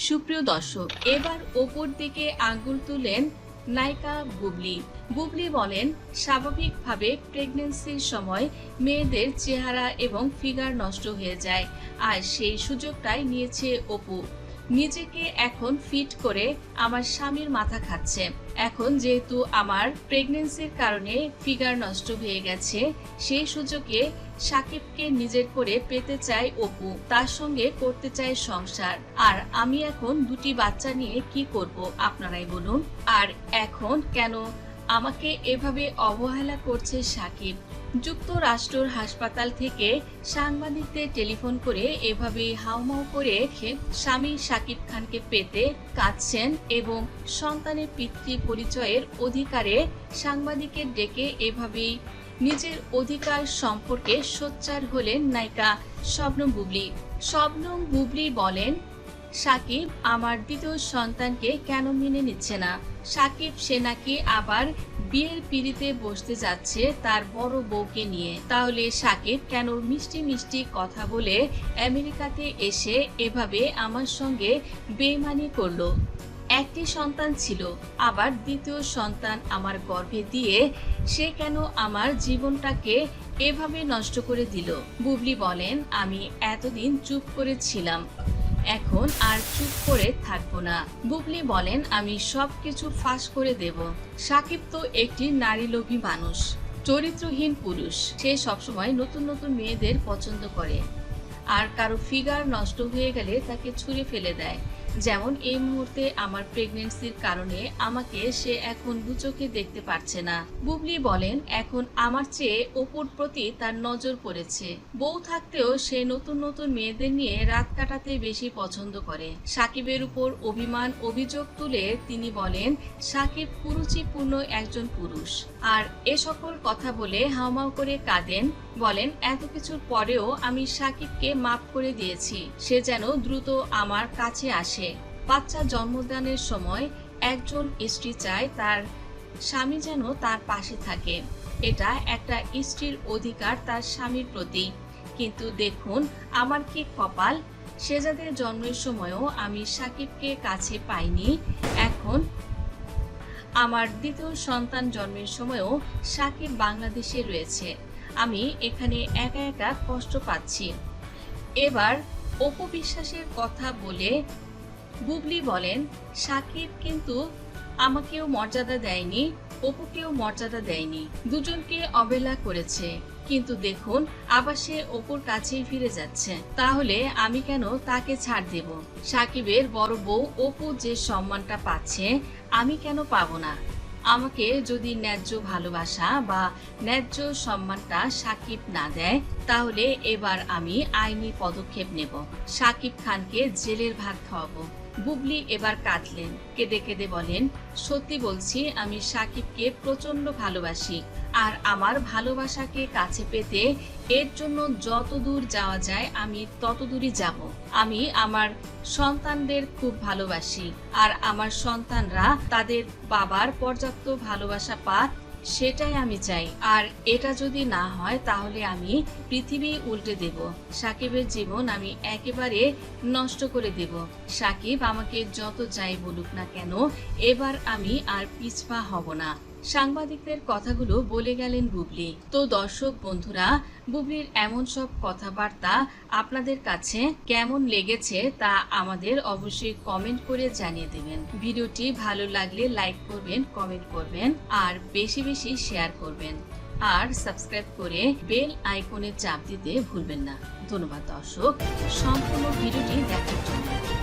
সুপ্রিয় দর্শক, এবার ওপর দিকে আঙ্গুল তুলেন নায়িকা বুবলি। বুবলি বলেন, স্বাভাবিকভাবে প্রেগন্যান্সির সময় মেয়েদের চেহারা এবং ফিগার নষ্ট হয়ে যায়, আর সেই সুযোগটাই নিয়েছে অপু। নিজেকে এখন ফিট করে আমার স্বামীর মাথা খাচ্ছে। এখন যেহেতু আমার প্রেগন্যান্সির কারণে ফিগার নষ্ট হয়ে গেছে, সেই সুযোগে সাকিবকে নিজের করে পেতে চায় অপু, তার সঙ্গে করতে চায় সংসার। আর আমি এখন দুটি বাচ্চা নিয়ে কি করব আপনারাই বলুন। আর এখন কেন আমাকে এভাবে অবহেলা করছে সাকিব? যুক্তরাষ্ট্রের হাসপাতাল থেকে সাংবাদিকদের টেলিফোন করে এভাবে হাউমাউ করে স্বামী সাকিব খানকে পেতে কাঁদছেন এবং সন্তানের পিতৃ পরিচয়ের অধিকারে সাংবাদিকের ডেকে এভাবেই নিজের অধিকার সম্পর্কে সোচ্চার হলেন নায়িকা শবনম বুবলি। শবনম বুবলি বলেন, সাকিব আমার দ্বিতীয় সন্তানকে কেন মেনে নিচ্ছে না? সাকিব সে নাকি আবার বিয়ের পিঁড়িতে বসতে যাচ্ছে তার বড় বউকে নিয়ে। তাহলে সাকিব কেন মিষ্টি মিষ্টি কথা বলে আমেরিকাতে এসে এভাবে আমার সঙ্গে বেইমানি করলো? একটি সন্তান ছিল, আবার দ্বিতীয় সন্তান আমার গর্ভে দিয়ে সে কেন আমার জীবনটাকে এভাবে নষ্ট করে দিল? বুবলি বলেন, আমি এতদিন চুপ করে ছিলাম, এখন আর চুপ করে থাকবো না। বুবলি বলেন, আমি সবকিছু ফাঁস করে দেব। সাকিব তো একটি নারীলোভী মানুষ, চরিত্রহীন পুরুষ। সে সবসময় নতুন নতুন মেয়েদের পছন্দ করে, আর কারো ফিগার নষ্ট হয়ে গেলে তাকে ছুঁড়ে ফেলে দেয়। যেমন এই মুহূর্তে আমার প্রেগন্যান্সির কারণে আমাকে সে এখন দুচোখে দেখতে পারছে না। বুবলি বলেন, এখন আমার চেয়ে অপুর প্রতি তার নজর পড়েছে। বউ থাকতেও সে নতুন নতুন মেয়েদের নিয়ে রাত কাটাতে বেশি পছন্দ করে। সাকিবের উপর অভিযোগ তুলে তিনি বলেন, সাকিব কুরুচিপূর্ণ একজন পুরুষ। আর এ সকল কথা বলে হাউমাউ করে কাঁদেন। বলেন, এত কিছুর পরেও আমি সাকিবকে মাফ করে দিয়েছি, সে যেন দ্রুত আমার কাছে আসে। বাচ্চা জন্মদানের সময় একজন স্ত্রী চায় তার স্বামী যেন তার পাশে থাকে। এটা একটা স্ত্রীর অধিকার তার স্বামীর প্রতি। কিন্তু দেখুন আমার কি কপাল, শেজাদের জন্মের সময়ও আমি সাকিবকে কাছে পাইনি। এখন আমার দ্বিতীয় সন্তান জন্মের সময়ও সাকিব বাংলাদেশে রয়েছে, আমি এখানে একা একা কষ্ট পাচ্ছি। এবার অপু বিশ্বাসের কথা বলে বুবলি বলেন, সাকিব কিন্তু আমাকেও মর্যাদা দেয়নি, অপুকেও মর্যাদা দেয়নি, দুজনকে অবহেলা করেছে। কিন্তু দেখুন আবার সে অপুর কাছেই ফিরে যাচ্ছে, তাহলে আমি কেন তাকে ছাড় দেব? সাকিবের বড় বউ অপু যে সম্মানটা পাচ্ছে আমি কেন পাবো না? আমাকে যদি ন্যায্য ভালোবাসা বা ন্যায্য সম্মানটা সাকিব না দেয়, তাহলে এবার আমি আইনি পদক্ষেপ নেব, সাকিব খানকে জেলের ভাত খাওয়াবো। বুবলি এবার কাঁদলেন, কেঁদে কেঁদে বলেন, সত্যি বলছি আমি সাকিবকে প্রচন্ড ভালোবাসি, আর আমার ভালোবাসাকে কাছে পেতে এর জন্য যত দূর যাওয়া যায় আমি তত দূরই যাব। আমি আমার সন্তানদের খুব ভালোবাসি, আর আমার সন্তানরা তাদের বাবার পর্যাপ্ত ভালোবাসা পাক, সেটাই আমি চাই। আর এটা যদি না হয় তাহলে আমি পৃথিবী উল্টে দেব, সাকিবের জীবন আমি একেবারে নষ্ট করে দেব। সাকিব আমাকে যত যাই বলুক না কেন, এবার আমি আর পিছপা হব না। সাংবাদিকদের কথাগুলো বলে গেলেন বুবলি। তো দর্শক বন্ধুরা, বুবলির এমন সব কথাবার্তা আপনাদের কাছে কেমন লেগেছে তা আমাদের অবশ্যই কমেন্ট করে জানিয়ে দেবেন। ভিডিওটি ভালো লাগলে লাইক করবেন, কমেন্ট করবেন, আর বেশি বেশি শেয়ার করবেন, আর সাবস্ক্রাইব করে বেল আইকনে চাপ দিতে ভুলবেন না। ধন্যবাদ দর্শক সম্পূর্ণ ভিডিওটি দেখার জন্য।